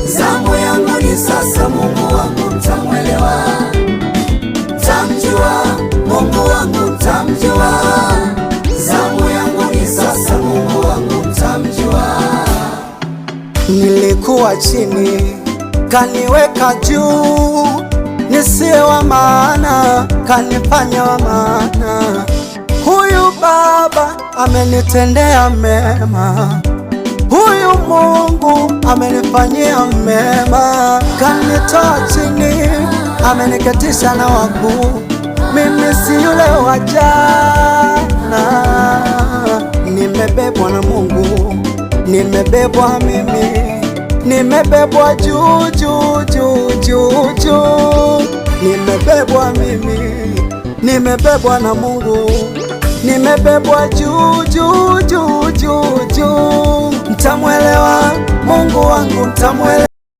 zamu yangu ni sasa. Mungu wangu mtamwelewa, mtamjua. Mungu wangu mtamjua, zamu yangu ni sasa. Mungu wangu mtamjua. Nilikuwa chini kaniweka juu, nisiwe wa maana kanifanya wa maana. Huyu Baba amenitendea mema, huyu Mungu amenifanyia mema. Kanitoa chini ameniketisha na wakuu, mimi si yule wa jana. Nimebebwa na Mungu, nimebebwa mimi, nimebebwa juu juu juu juu juu. Nimebebwa mimi, nimebebwa na Mungu, nimebebwa juu juu juu juu juu. Mtamwelewa Mungu wangu, mtamwelewa.